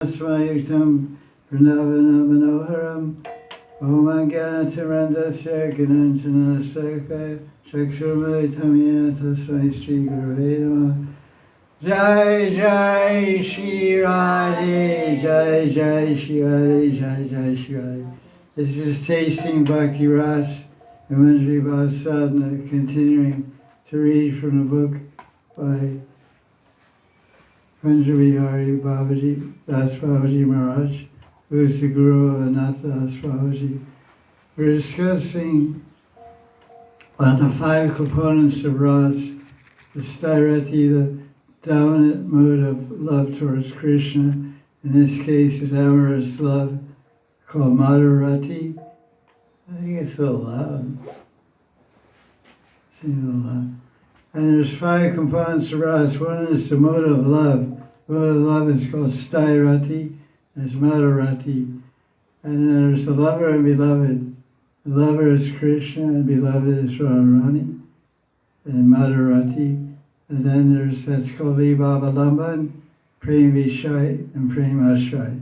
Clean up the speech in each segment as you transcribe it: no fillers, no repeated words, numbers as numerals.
Smayuktam Pranavana Manoharam Om Aganatarandasya Gananjana Sakaya Chakshurmalitamya Tasmai Sri Gurave Namaha. Jai Jai Sri Radhe, Jai Jai Sri Radhe, Jai Jai Sri Radhe. This is Tasting Bhakti Ras and Manjari Bhav Sadhana, continuing to read from the book by Manjari Babaji, Das Babaji Maharaj, who is the Guru of Ananta Das Babaji. We're discussing about the 5 components of Ras, the Stairati, the dominant mood of love towards Krishna. In this case, is amorous love, called Madarati. I think it's a little loud. Seems a little loud. And there's 5 components of Ras. One is the mode of love. The mode of love is called Stairati, it's Madarati. And then there's the lover and beloved. The lover is Krishna and beloved is Radharani and Madarati. And then there's, that's called Vibhavalamban, Prem Vishai, and Prem Ashrai.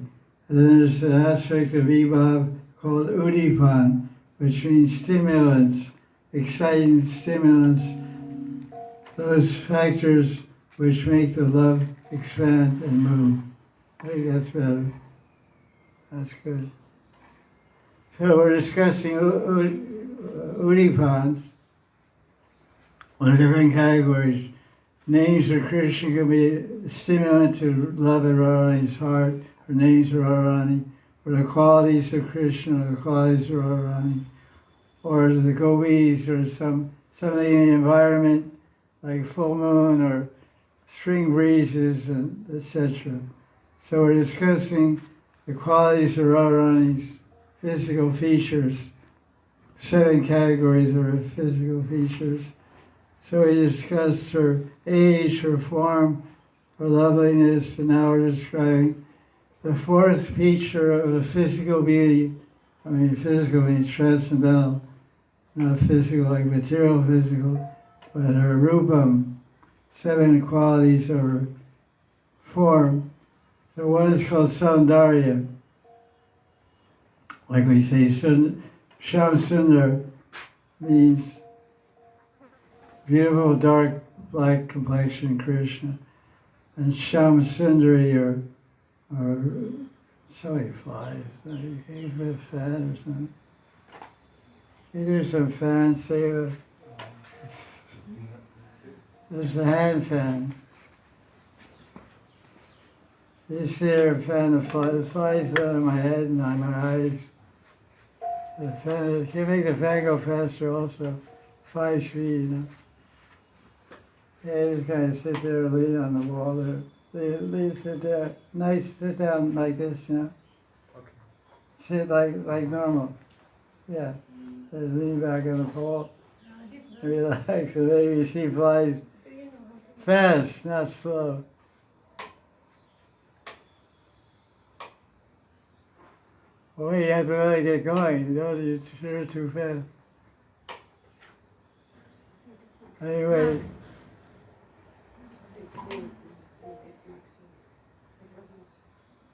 And then there's an aspect of Vibhav called Uddipana, which means stimulants, exciting stimulants, those factors which make the love expand and move. I think that's better. That's good. So we're discussing Uddipans, one of different categories. Names of Krishna can be a stimulant to love in Radharani's heart, or names of Radharani, or the qualities of Krishna, or the qualities of Radharani, or the gopis, or something in the environment, like full moon, or spring breezes, and etc. So we're discussing the qualities of Radharani's physical features, 7 categories of her physical features. So we discussed her age, her form, her loveliness, and now we're describing the 4th feature of the physical beauty. I mean, physical means transcendental, not physical like material physical, but her rupam, 7 qualities of her form. So one is called Saundarya. Like we say, Sham Sundar means beautiful, dark, black complexion Krishna. And Sham Sundari or sorry, flies. You gave a fan or something. You do some fans, save there's the hand fan. You see her fan the flies. The flies out of my head and on my eyes. The fan, can make the fan go faster also. 5 speed, you know. Yeah, just kind of sit there and lean on the wall there. Sit there. Nice, sit down like this, you know. Okay. Sit like normal. Yeah. Then lean back on the pole. Relax, and then you see flies fast, not slow. Well, you have to really get going. You're too fast. Anyway.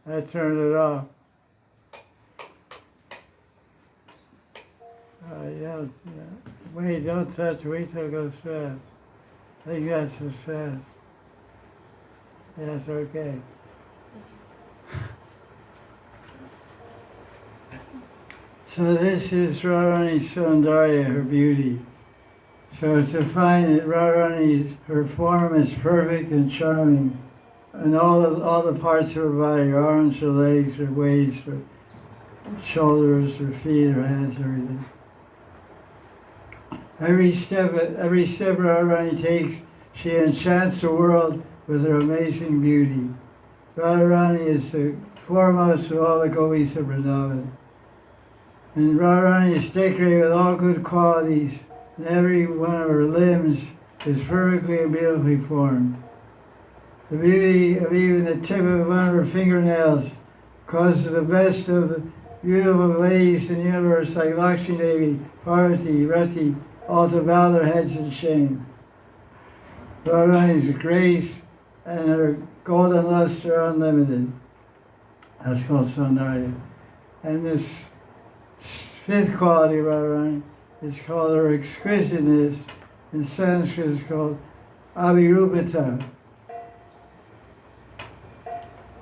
I turned it off. Yeah. Wait, don't touch. Wait till it goes fast. I think that's as fast. That's okay. So this is Radharani Saundarya, her beauty. So to find that Radharani, her form is perfect and charming, and all the parts of her body, her arms, her legs, her waist, her shoulders, her feet, her hands, everything. Every step Radharani takes, she enchants the world with her amazing beauty. Radharani is the foremost of all the gopis of Vrindavan. And Radharani is decorated with all good qualities, and every one of her limbs is perfectly and beautifully formed. The beauty of even the tip of one of her fingernails causes the best of the beautiful ladies in the universe like Lakshmi Devi, Parvati, Rati, all to bow their heads in shame. Radharani's grace and her golden luster are unlimited. That's called Saundarya. And this fifth quality, Radharani, is called her exquisiteness. In Sanskrit, it's called Abhirupata.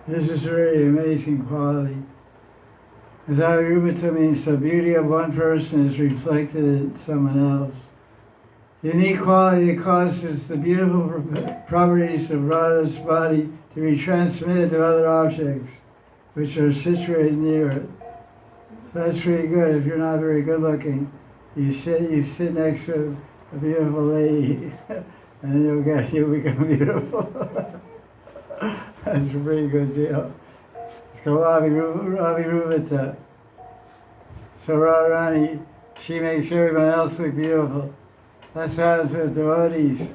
This is a really amazing quality. Because Abhirupata means the beauty of one person is reflected in someone else. The unique quality that causes the beautiful properties of Radha's body to be transmitted to other objects, which are situated near it. So that's pretty good. If you're not very good looking, you sit next to a beautiful lady, and you'll become beautiful. That's a pretty good deal. It's called Abhirupata. So Radharani, she makes everyone else look beautiful. That's what happens with devotees.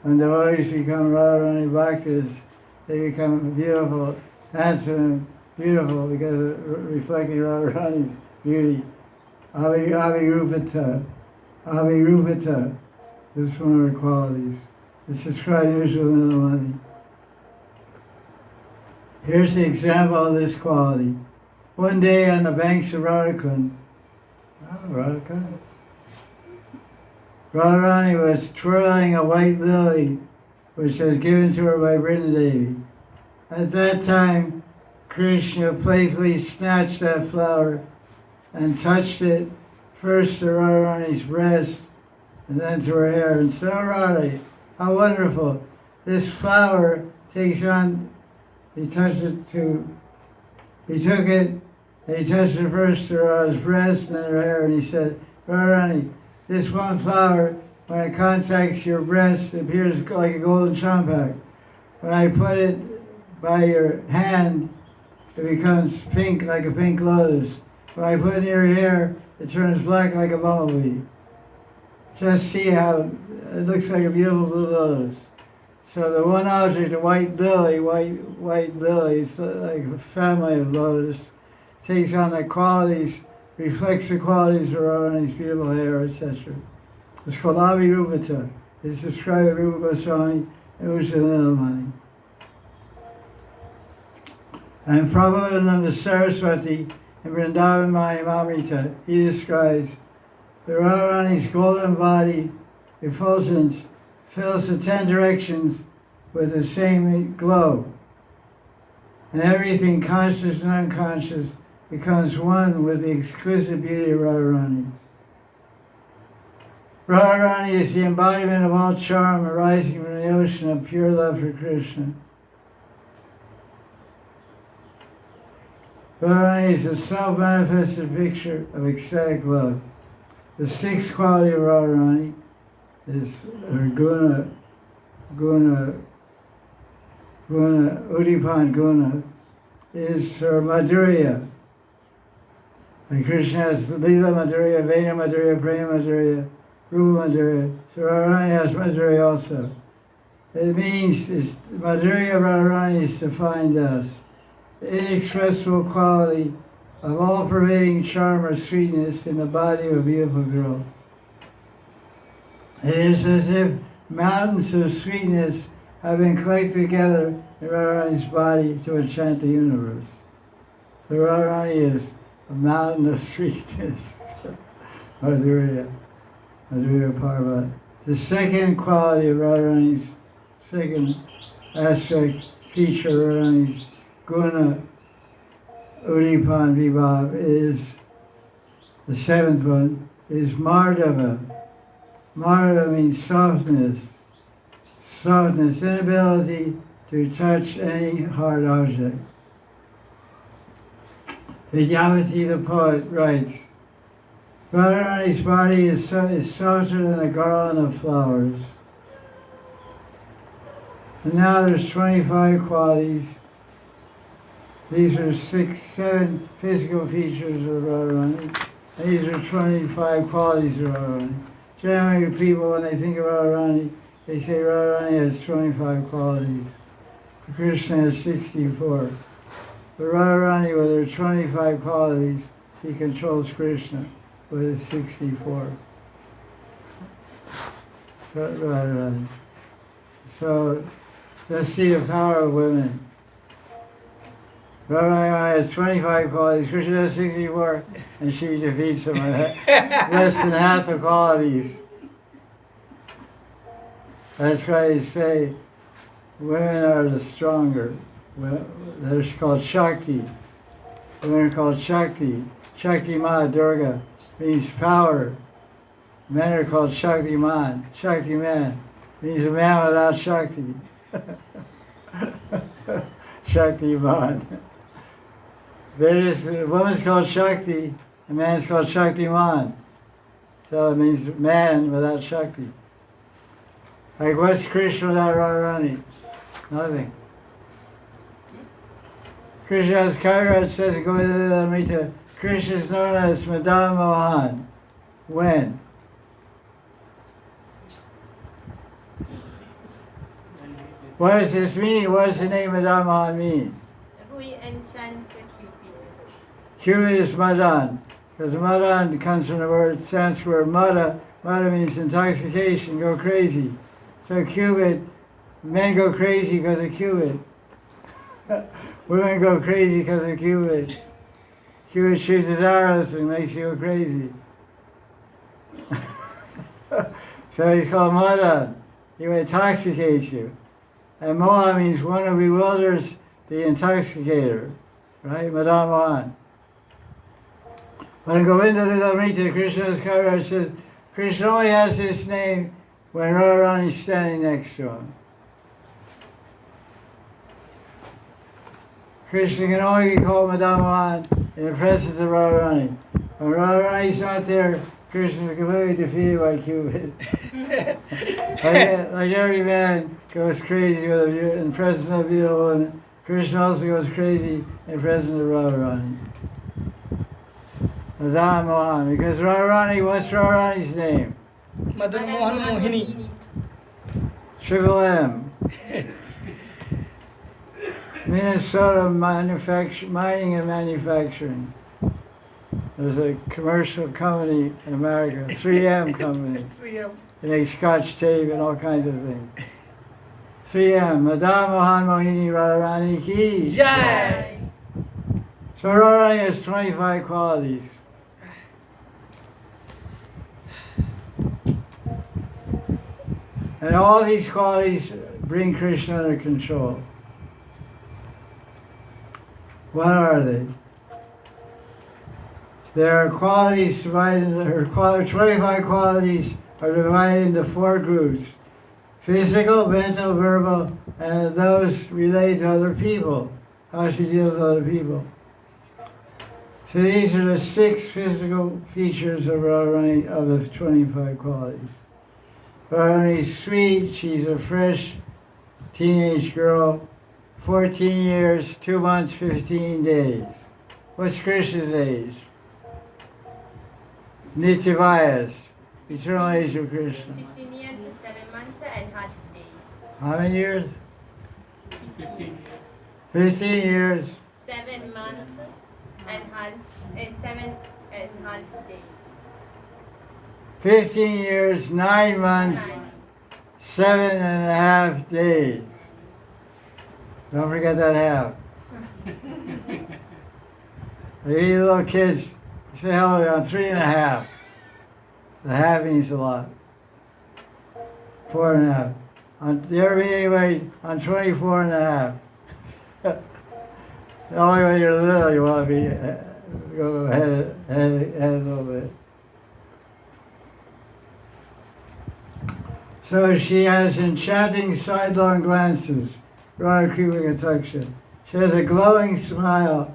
When devotees become Radharani Bhaktas, they become beautiful, handsome, beautiful, because of reflecting Radharani's beauty. Abhirupata. Abhirupata. This is one of her qualities. It's described in Uddipana. Here's the example of this quality. One day on the banks of Radhakund, Radharani was twirling a white lily, which was given to her by Vrindadevi. At that time, Krishna playfully snatched that flower and touched it first to Radharani's breast and then to her hair. And so, Radha, how wonderful. This flower takes on, he took it, and he touched it first to Radha's breast and then her hair, and he said, Radharani, this one flower, when it contacts your breast, it appears like a golden champak. When I put it by your hand, it becomes pink like a pink lotus. When I put it in your hair, it turns black like a bumblebee. Just see how it looks like a beautiful blue lotus. So the one object, the white lily, is like a family of lotus, takes on the qualities, reflects the qualities of Radharani's beautiful hair, etc. It's called Abhirupata. It's described by Rupa Goswami and Uddipana. And Prabhupada Saraswati in Vrindavan Mahimamrita, he describes the Radharani's golden body effulgence fills the 10 directions with the same glow. And everything, conscious and unconscious, becomes one with the exquisite beauty of Radharani. Radharani is the embodiment of all charm arising from the ocean of pure love for Krishna. Radharani is a self-manifested picture of ecstatic love. The sixth quality of Radharani is her Uddipana Guna, is her Madhurya. And Krishna has Lila Madhurya, Vena Madhurya, Prema Madhurya, Rupa Manjari. So Radharani has Manjari also. It means Manjari of Radharani is defined as the inexpressible quality of all-pervading charm or sweetness in the body of a beautiful girl. It is as if mountains of sweetness have been collected together in Radharani's body to enchant the universe. So Radharani is a mountain of sweetness. Madhurya Parvat. The second quality of Radharani's, second aspect, feature of Radharani's Guna, Uddipana Vibhav, is, the seventh one, is Mardava. Mardava means softness, inability to touch any hard object. Vidyavati the poet writes, Radharani's body is softer than a garland of flowers. And now there's 25 qualities. These are 7 physical features of Radharani. And these are 25 qualities of Radharani. Generally, people, when they think of Radharani, they say Radharani has 25 qualities. Krishna has 64. But Radharani, with her 25 qualities, she controls Krishna with his 64. So, Radharani. So, just see the power of women. Radharani has 25 qualities. Krishna has 64, and she defeats him with less than half the qualities. That's why they say women are the stronger. Well, they're called Shakti. Women are called Shakti. Shakti Ma Durga means power. Men are called Shakti Man. Shakti Man means a man without Shakti. Shakti Man. A woman's called Shakti, a man's called Shakti Man. So it means man without Shakti. Like what's Krishna without Radharani? Nothing. Krishna's Kairaj says, Govinda Krishna is known as Madan Mohan. When? What does this mean? What does the name Madan Mohan mean? Who enchants a Cupid. Cupid is Madan, because Madan comes from the word Sanskrit word Mada. Mada means intoxication, go crazy. So Cupid, men go crazy because of Cupid. Women go crazy because of Cupid. Cupid shoots his arrows and makes you go crazy. So he's called Madan. He intoxicates you. And Moha means one who bewilders the intoxicator. Right? Madan Mohan. When Govinda Lilamrita, Krishna's Kairaj says, Krishna only has this name when Radharani is standing next to him. Krishna can only be called Madan Mohan in the presence of Radharani. When Radharani is not there, Krishna is completely defeated by Cupid. like every man goes crazy in the presence of a beautiful woman, Krishna also goes crazy in the presence of Radharani. Madan Mohan, because Radharani, what's Radharani's name? Madan Mohan Mohini. Triple M. Minnesota mining and manufacturing. There's a commercial company in America, 3M company. 3M. They make scotch tape and all kinds of things. 3M, Madan Mohan Mohini Radharani Ki. Jai! So Radharani has 25 qualities. And all these qualities bring Krishna under control. What are they? There are qualities divided into, 25 qualities are divided into 4 groups. Physical, mental, verbal, and those related to other people. How she deals with other people. So these are the 6 physical features of Radharani, of the 25 qualities. Radharani is sweet, she's a fresh teenage girl, 14 years, 2 months, 15 days. What's Krishna's age? Nityavayas, eternal age of Krishna. 15 years, 7 months, and half days. How many years? 15 years. 15 years. 7 months and 7 and half days. 15 years, 9 months, 7.5 days. Don't forget that half. You little kids, say hello on 3.5. The half means a lot. 4.5. You ever meet anybody on 24.5? Only when you're little you want to be, go ahead a little bit. So she has enchanting sidelong glances, Radha Kripa Kataksha. She has a glowing smile,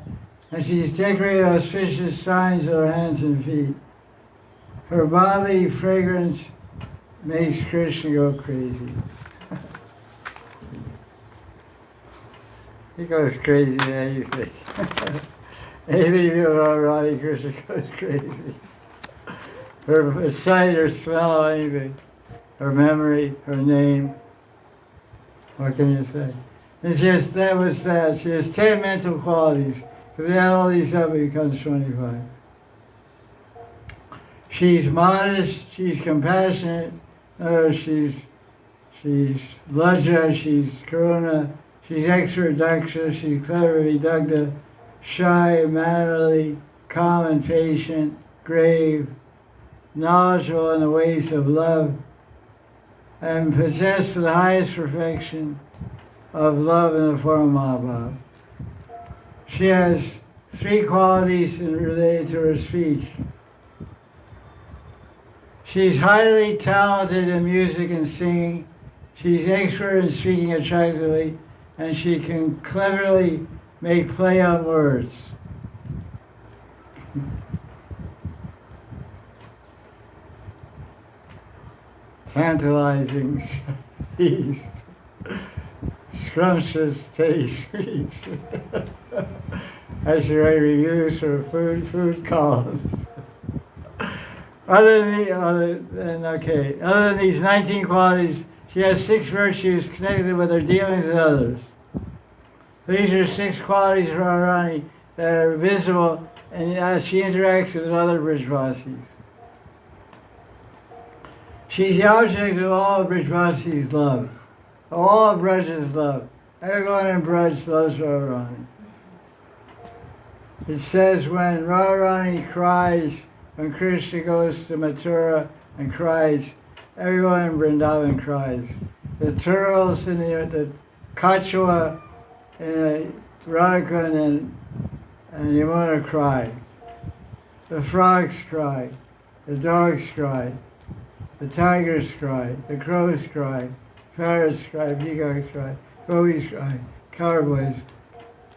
and she's decorated with auspicious signs on her hands and feet. Her bodily fragrance makes Krishna go crazy. He goes crazy in anything. Anything you do about Radha, Krishna goes crazy. Her sight, her smell, anything. Her memory, her name. What can you say? And she has, that was sad. She has 10 mental qualities. Because they add all these up, it becomes 25. She's modest, she's compassionate, she's Lajja, she's Karuna, She's extra, she's clever, reductive, shy, mannerly, calm and patient, grave, knowledgeable in the ways of love, and possessed the highest perfection of love in the form of Mahabhav. She has 3 qualities related to her speech. She's highly talented in music and singing. She's expert in speaking attractively, and she can cleverly make play on words. Tantalizing feast, scrumptious taste feast. I should write reviews for food columns. Other than these 19 qualities, she has 6 virtues connected with her dealings with others. These are 6 qualities of Radharani that are visible as she interacts with other Brijvasis. She's the object of all of Brijvasi's love, all of Braj's love. Everyone in Braj loves Radharani. It says when Radharani cries, when Krishna goes to Mathura and cries, everyone in Vrindavan cries. The turtles in the Kachua in the Radhakund and Yamuna cry. The frogs cry. The dogs cry. The tigers cry. The crows cry. Parrots cry. Peacocks cry. Gopis cry. Cowboys.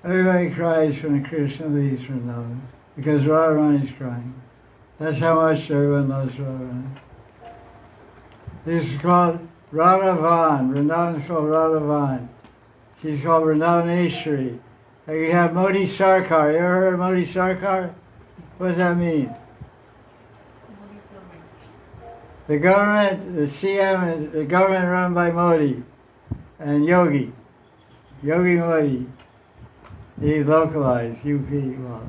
Everybody cries when Krishna leaves Vrindavan because Radharani's crying. That's how much everyone loves Radharani. This is called Radhavan. Vrindavan's called Radhavan. She's called Vrindavaneshwari. And you have Modi Sarkar. You ever heard of Modi Sarkar? What does that mean? The government, the CM, is the government run by Modi and Yogi Modi. He localized UP. Well,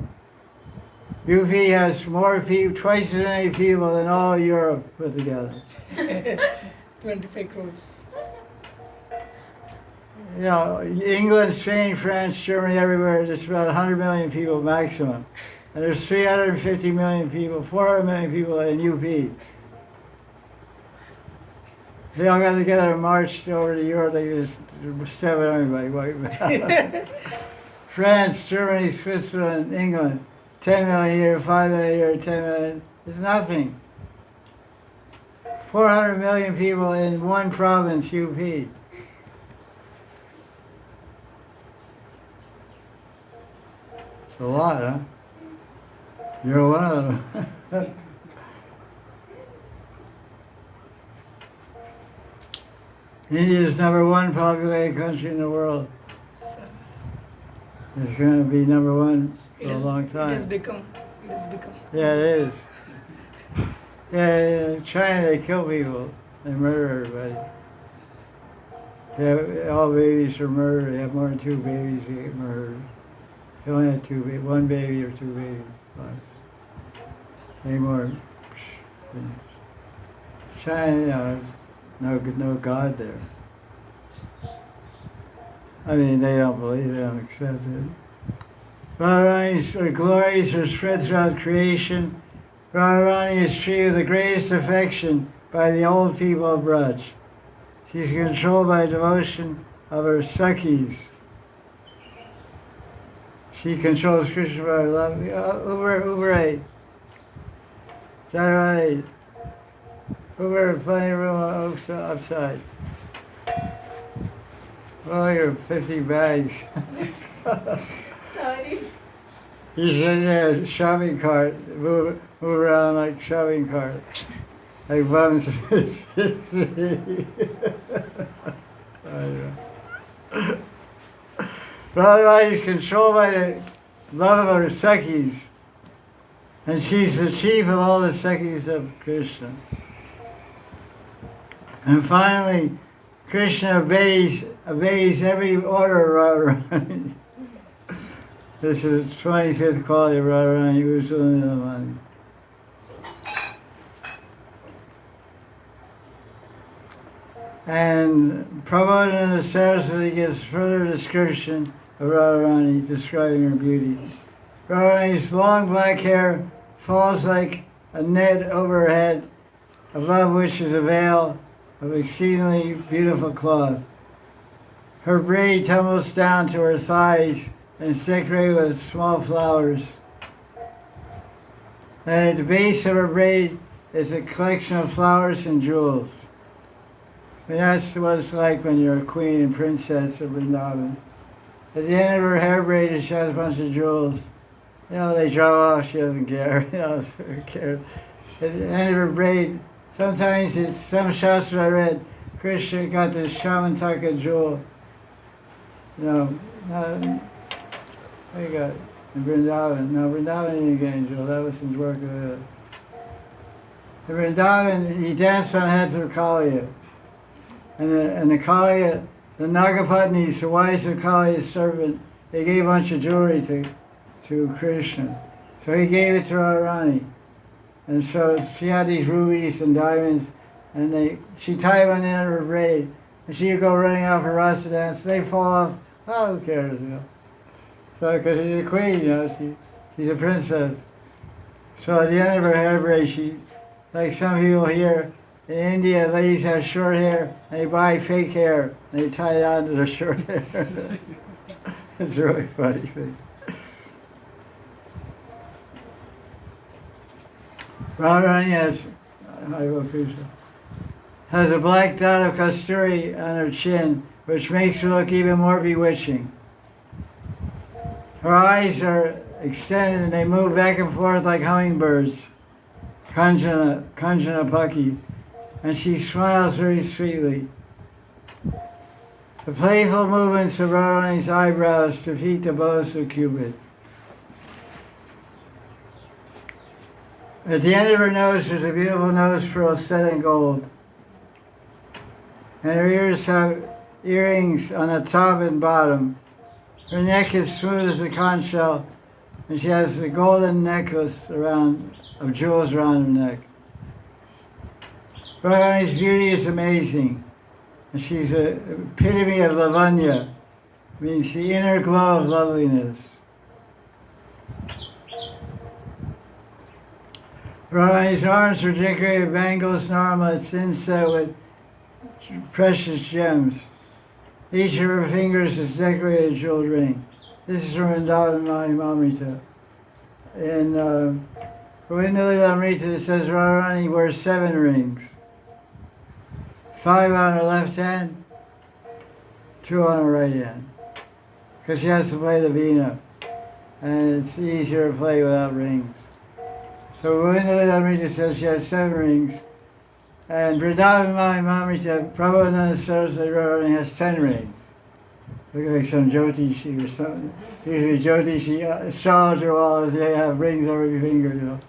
UP has more people, twice as many people than all Europe put together. 25 crores. You know, England, Spain, France, Germany, everywhere, there's about 100 million people maximum. And there's 350 million people, 400 million people in UP. They all got together and marched over to Europe. They just stab everybody. Wipe out. France, Germany, Switzerland, England, 10 million here, 5 million here, 10 million. It's nothing. 400 million people in one province, UP. It's a lot, huh? You're one of them. India is #1 populated country in the world. It's going to be #1 for a long time. It has become. Yeah, it is. Yeah, in China they kill people. They murder everybody. Yeah, all babies are murdered. They have more than 2 babies, they get murdered. They only have 1 baby or 2 babies. Any more. China, you know, there's no God there. I mean, they don't believe it, they don't accept it. Radharani's glories are spread throughout creation. Radharani is treated with the greatest affection by the old people of Braj. She's controlled by devotion of her Sakhis. She controls Krishna by her love. Uber Jai Radhe. Uber, plenty of room outside. Oh, you're 50 bags. Sorry. You should have a shopping cart, move around like shopping cart. Like bums. Radharani is controlled by the love of her Sakhis. And she's the chief of all the Sakhis of Krishna. And finally, Krishna obeys every order of Radharani. This is the 25th quality of Radharani, Usulamani. And Prabhupada Saraswati gives further description of Radharani, describing her beauty. Radharani's long black hair falls like a net over her head, above which is a veil of exceedingly beautiful cloth. Her braid tumbles down to her thighs and is decorated with small flowers. And at the base of her braid is a collection of flowers and jewels. And that's what it's like when you're a queen and princess of Vrindavan. At the end of her hair braid, she has a bunch of jewels. You know, they drop off, she doesn't care. You know, who cares? At the end of her braid, sometimes it's some shastra I read, Krishna got this Shamantaka jewel. You know, what you got? In Vrindavan. No, Vrindavan didn't get any jewel. That was in Dwarka. In Vrindavan, he danced on heads of Kaliya. And the Kaliya, the Nagapatnis, the wives of Kaliya's servant, they gave a bunch of jewelry to Krishna. So he gave it to Radharani. And so she had these rubies and diamonds, and she tied one in her braid. And she'd go running out for Rasa dance. They fall off. Oh, who cares, you know? So, because she's a queen, you know, she's a princess. So at the end of her hair braid, like some people here, in India, ladies have short hair, and they buy fake hair, and they tie it onto their short hair. It's a really funny thing. Radharani has a black dot of kasturi on her chin, which makes her look even more bewitching. Her eyes are extended and they move back and forth like hummingbirds, Kanjana Paki, and she smiles very sweetly. The playful movements of Radharani's eyebrows defeat the bows of Cupid. At the end of her nose, there's a beautiful nose frill set in gold. And her ears have earrings on the top and bottom. Her neck is smooth as a conch shell, and she has a golden necklace of jewels around her neck. Radharani's beauty is amazing, and she's an epitome of lavanya, means the inner glow of loveliness. Radharani's arms are decorated with bangles and armlets inset with precious gems. Each of her fingers is decorated with a jeweled ring. This is from Vrindavan Mahamrita. In Amrita, it says Radharani wears 7 rings. 5 on her left hand, 2 on her right hand. Because she has to play the veena. And it's easier to play without rings. So Amrita says she has 7 rings. And Vrindavan Mahamrita, Prabhupada Saraswati Radharani has 10 rings. Look like some Jyotishi or something. Usually Jyotishi, astrologer walls, they have rings over every finger, you know.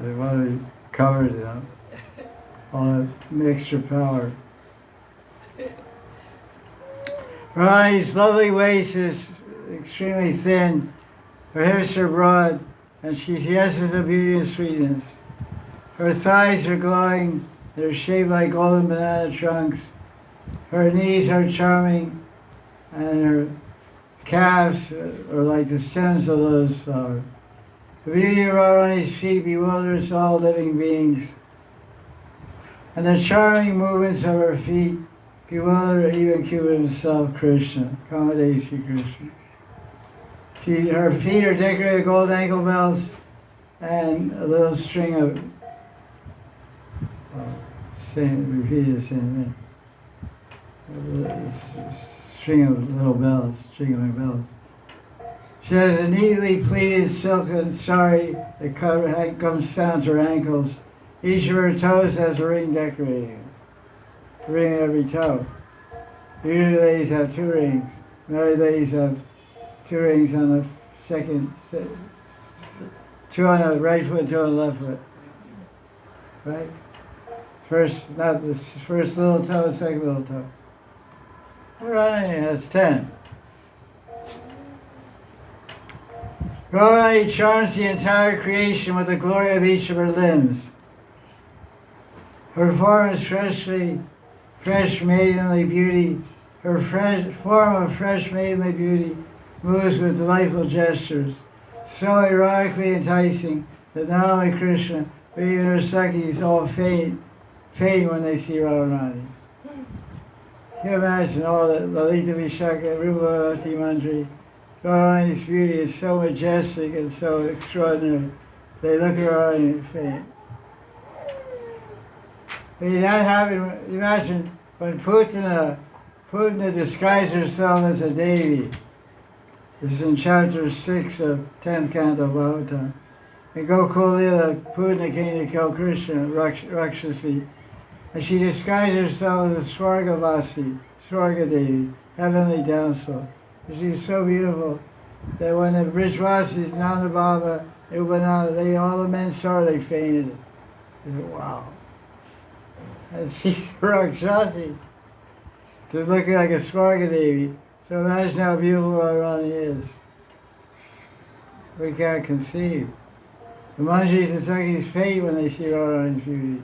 They want to be covered, you know. All that extra power. Radharani's lovely waist is extremely thin. Her hips are broad, and she possesses the beauty and sweetness. Her thighs are glowing, they're shaped like golden banana trunks. Her knees are charming, and her calves are like the stems of lotus flower. The beauty of Radharani's feet bewilders all living beings, and the charming movements of her feet bewilder even Cupid himself, Krishna, Kamadesi Krishna. Her feet are decorated with gold ankle belts and a little string of, repeat the same thing. String of little bells, string of bells. She has a neatly pleated silken sari that comes down to her ankles. Each of her toes has a ring decorating it. A ring at every toe. Usually ladies have 2 rings. Married ladies have 2 rings on the second, 2 on the right foot, 2 on the left foot. Right? First, not the first little toe, second little toe. Radharani has 10. Radharani charms the entire creation with the glory of each of her limbs. Her form is fresh maidenly beauty. Her form of fresh maidenly beauty moves with delightful gestures, so erotically enticing that not only Krishna, but even her Sakhis all faint when they see Radharani. Can you imagine all the Lalita Vishaka, Rupa Manjari? Radharani's beauty is so majestic and so extraordinary. They look at Radharani and faint. But that happened, imagine when Putana disguised herself as a Devi. This is in chapter 6 of 10th canto of Bhagavatam. In Gokulila, Putana came to kill Krishna, Rakshasi, and she disguised herself as a Swargavasi, Swarga Devi, heavenly damsel. And she was so beautiful that when the Brijvasis, Nanda Baba, Uddipana, all the men saw her, they fainted. They said, wow. And she's Rakshasi, to look like a Swarga Devi. So imagine how beautiful Radharani is. We can't conceive. The Manjaris and Sakhis faint when they see Radharani's beauty.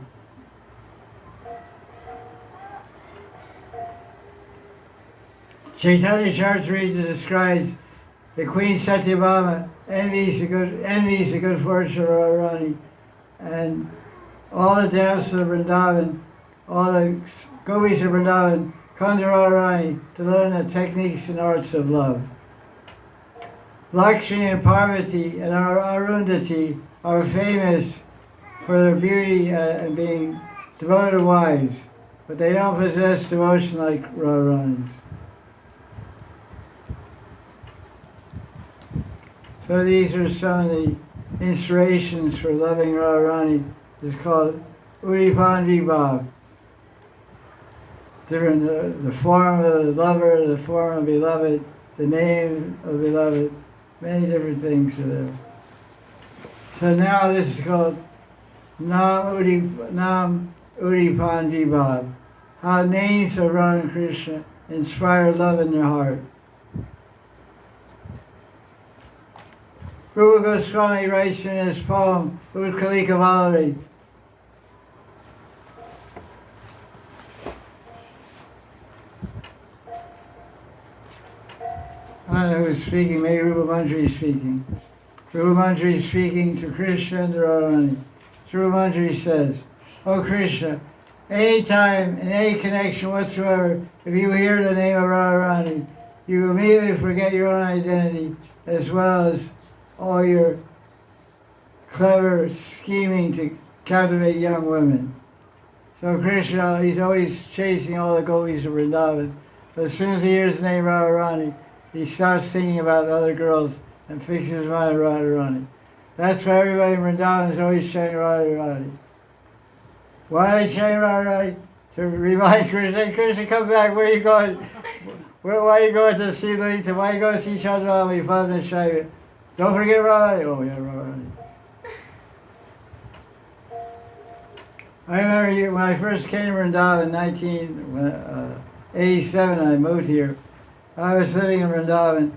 Chaitanya Charitamrita describes the Queen Satyabhama envies the good fortune of Radharani, and all the damsels of Vrindavan, all the gopis of Vrindavan come to Radharani to learn the techniques and arts of love. Lakshmi and Parvati and Arundhati are famous for their beauty and being devoted wives, but they don't possess devotion like Radharani's. So these are some of the inspirations for loving Radharani. It's called Uddipana Bhav. Different, the form of the lover, the form of beloved, the name of beloved, many different things are there. So now this is called Nam Uddipana Bhav. How names of Radha and Krishna inspire love in their heart. Rupa Goswami writes in his poem, Utkalika Valari, I don't know who's speaking, maybe Rupa Manjari is speaking. Rupa Manjari is speaking to Krishna and to Radharani. So Rupa Manjari says, "Oh Krishna, anytime, in any connection whatsoever, if you hear the name of Radharani, you immediately forget your own identity as well as all your clever scheming to captivate young women." So Krishna, he's always chasing all the gopis of Vrindavan. But as soon as he hears the name Radharani, he starts thinking about other girls and fixes his mind on Radharani. That's why everybody in Vrindavan is always chanting Radharani. Why are they chanting Radharani? To remind Krishna, "Hey Krishna, come back, where are you going? Why are you going to see Lalita? Why are you going to see Chandrama, Father and Shaiva? Don't forget Radharani." Oh yeah, Radharani. I remember when I first came to Vrindavan in 1987, I moved here. I was living in Vrindavan,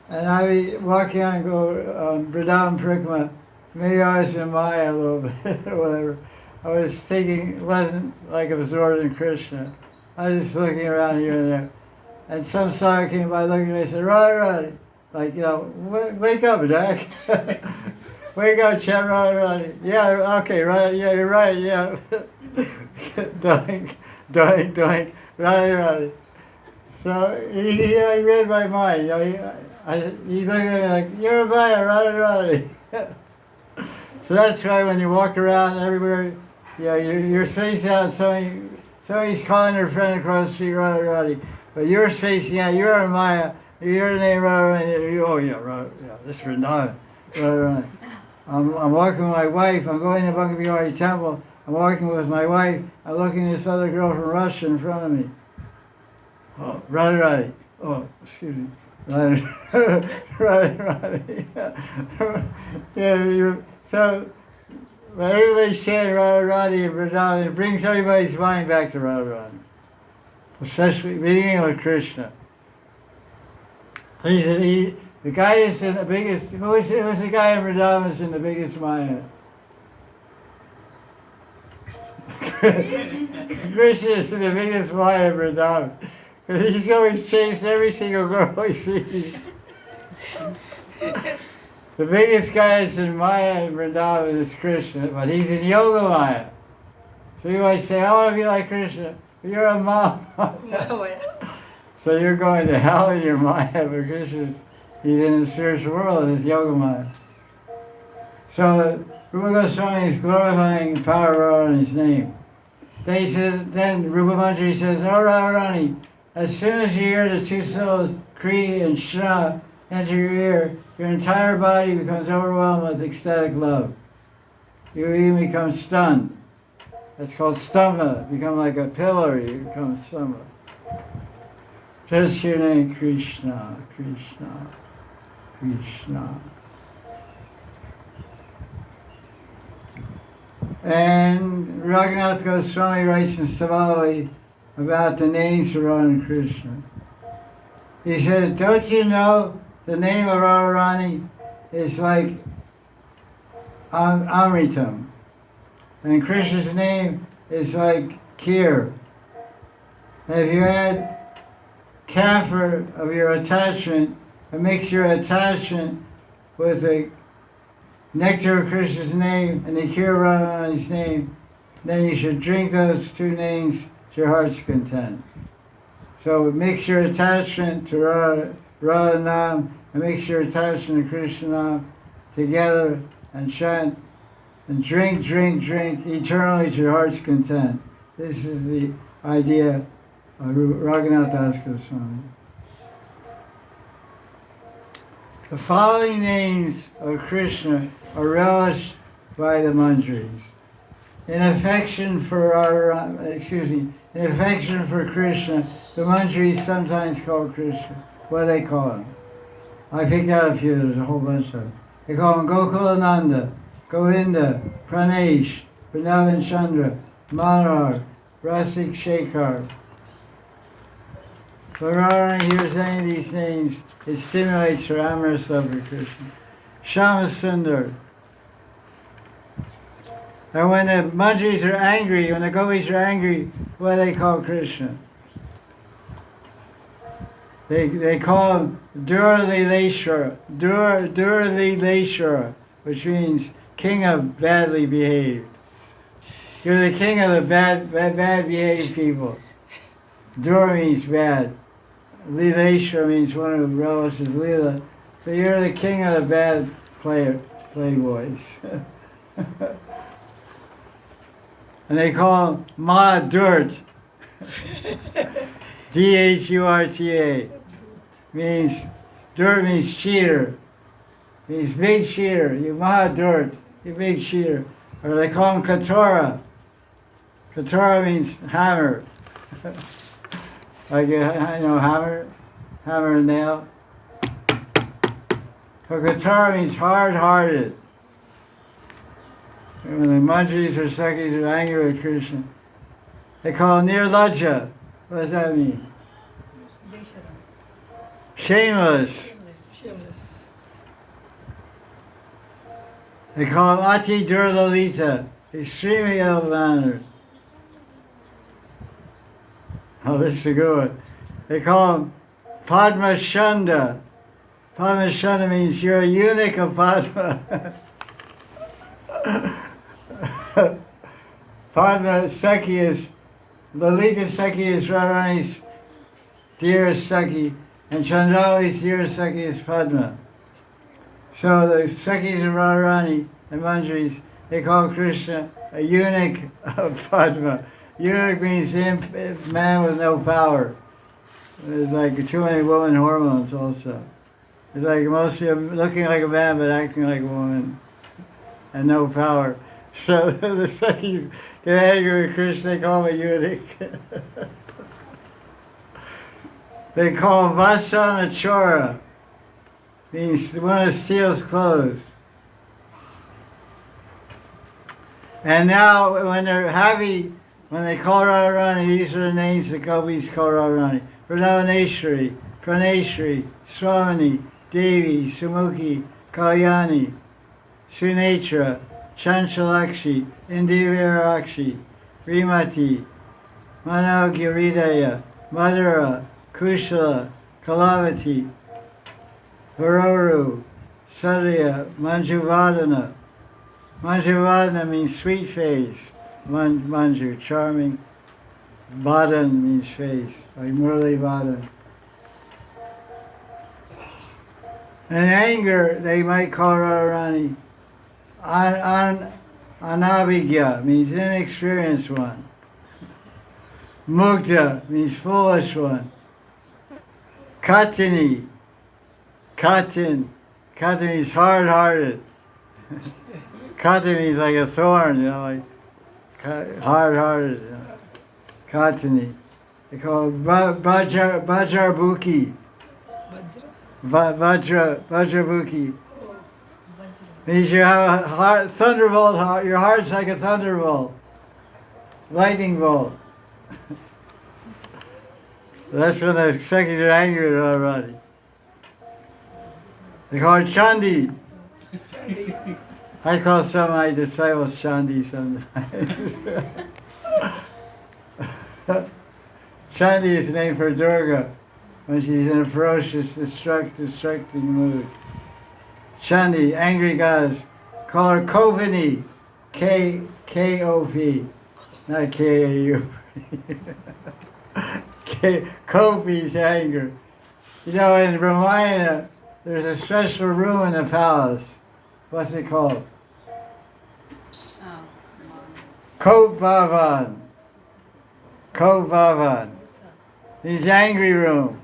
and I was walking on Vrindavan Parikama. Maybe I was in Maya a little bit, or whatever. I was thinking, it wasn't like absorbed in Krishna. I was just looking around here and there. And some song came by looking at me and said, Radharani. Like, wake up, Jack. Wake up, chant Radharani. Yeah, okay, right, yeah, you're right, yeah. Doink, doink, doink, Radharani. So he read my mind. He looked at me like, "You're a Maya, Radharani." So that's why when you walk around everywhere, you're facing out, somebody's calling their friend across the street, Radharani. But you're facing out, you're a Maya, your name Radharani. Oh yeah, this is Radharani. Radharani. I'm walking with my wife, I'm going to Bhakti Ras temple, I'm walking with my wife, I'm looking at this other girl from Russia in front of me. Oh, Radharani. Oh, excuse me. Radharani. Yeah, so when everybody's chanting Radharani and Vrindavan, it brings everybody's mind back to Radharani. Especially beginning with Krishna. The guy is in the biggest, who's the guy in Vrindavan is in the biggest Maya? Krishna is the biggest Maya in Vrindavan. Because he's always chased every single girl he sees. The biggest guy is in Maya in Vrindavan is Krishna, but he's in Yoga Maya. So you might say, I want to be like Krishna. But you're a mom. So you're going to hell in your Maya, but Krishna's, he's in the spiritual world, it's Yoga Maya. So Rupa Goswami is glorifying the power of Radharani's name. Then Rupa Manjari says, Oh Radharani, as soon as you hear the two syllables Kri and Shna enter your ear, your entire body becomes overwhelmed with ecstatic love. You even become stunned. That's called stamba. Become like a pillar, you become stamba. Just your name, Krishna, Krishna, Krishna. And Raghunath Goswami writes in Savali about the names of Radha and Krishna. He says, don't you know the name of Radharani is like Amritam. And Krishna's name is like Kheer. And if you add camphor of your attachment and mix your attachment with the nectar of Krishna's name and the Kheer of Radharani's name, then you should drink those two names to your heart's content. So mix your attachment to Radha Nam and mix your attachment to Krishna Nam together and chant and drink, drink, drink eternally to your heart's content. This is the idea of Raghunath Das Goswami. The following names of Krishna are relished by the Manjaris. In affection for Krishna, the Manjaris sometimes call Krishna. What do they call him? I picked out a few, there's a whole bunch of them. They call him Gokulananda, Govinda, Pranesh, Vrindavan Chandra, Manohar, Rasik Shekhar. When Radharani hears any of these names, it stimulates her amorous love for Krishna. Shama Sundar. And when the Manjaris are angry, when the gopis are angry, what do they call Krishna? They call him Durlileshwara, Durlileshwara, which means king of badly behaved. You're the king of the bad behaved people. Dur means bad. Lileshwara means one who relishes Leela. So you're the king of the bad playboys. And they call him Ma Dirt. Dhurta. Means, dirt means cheater. Means big cheater. You Ma Dirt. You big cheater. Or they call him Katora. Katora means hammer. Like, hammer and nail. So Katora means hard-hearted. And when the Manjaris or Sakhis are angry with Krishna, they call him Nirlajja. What does that mean? Shameless. Shameless. They call him Ati Durlalita, extremely ill-mannered. Oh, this is a good one. They call him Padma Shanda. Padma Shanda means you're a eunuch of Padma. Padma Sakhi is, Lalita Sakhi is Radharani's dearest Sakhi, and Chandali's dearest Sakhi is Padma. So the Sakhis of Radharani and Manjaris, they call Krishna a eunuch of Padma. Eunuch means man with no power. There's like too many woman hormones also. It's like mostly looking like a man but acting like a woman and no power. So the Sakhis get angry with Krishna, they call him a eunuch. They call him Vasana Chora, means one who steals clothes. And now when they're happy, when they call Radharani, these are the names the gopis call Radharani. Vrindavaneshwari, Praneshwari, Swamini, Devi, Sumukhi, Kalyani, Sunetra, Chanchalakshi, Indivirakshi, Rimati, Manogiridaya, Madhura, Kushala, Kalavati, Varoru, Sadhya, Manjuvadana. Manjuvadana means sweet face. Manju, charming. Badan means face, like Murli Badan. In anger, they might call Radharani Anabhigya, means inexperienced one. Mugdha means foolish one. Katini, Katin means hard-hearted. Katin means like a thorn, like hard-hearted. Katini. They call it Bhajarbuki. Vajrabuki. Means you have a heart, thunderbolt heart. Your heart's like a thunderbolt. Lightning bolt. That's when the seconds are angry already. They call it Chandi. I call some of my disciples Chandi sometimes. Chandi is named for Durga when she's in a ferocious, destructing mood. Chandi, angry goddess. Call her Kovini. K-O-P. Not K-A-U-P. Kopi is anger. You know, in Ramayana, there's a special room in the palace. What's it called? Kot Bhavan. Kot Bhavan. His angry room.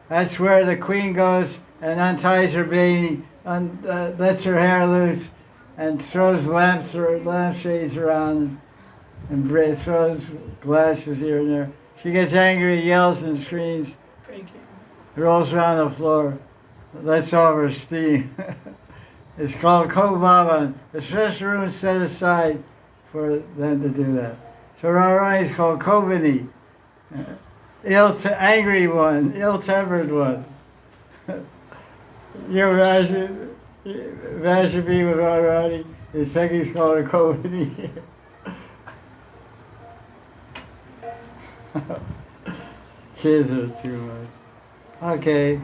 That's where the queen goes and unties her baby, lets her hair loose, and throws lampshades around, and throws glasses here and there. She gets angry, yells and screams, rolls around the floor, lets off her steam. It's called Kot Bhavan. The special room is set aside for them to do that. So Radharani is called Kovini, angry one, ill-tempered one. Vaishnavi with Radharani, the second is called a Kovini. Kids are too much. Okay.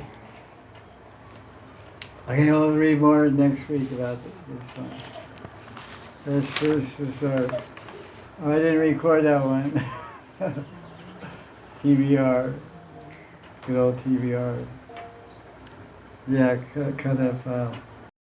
I can only read more next week about this one. This is oh, I didn't record that one. TBR. Good old TBR. Yeah, cut that file.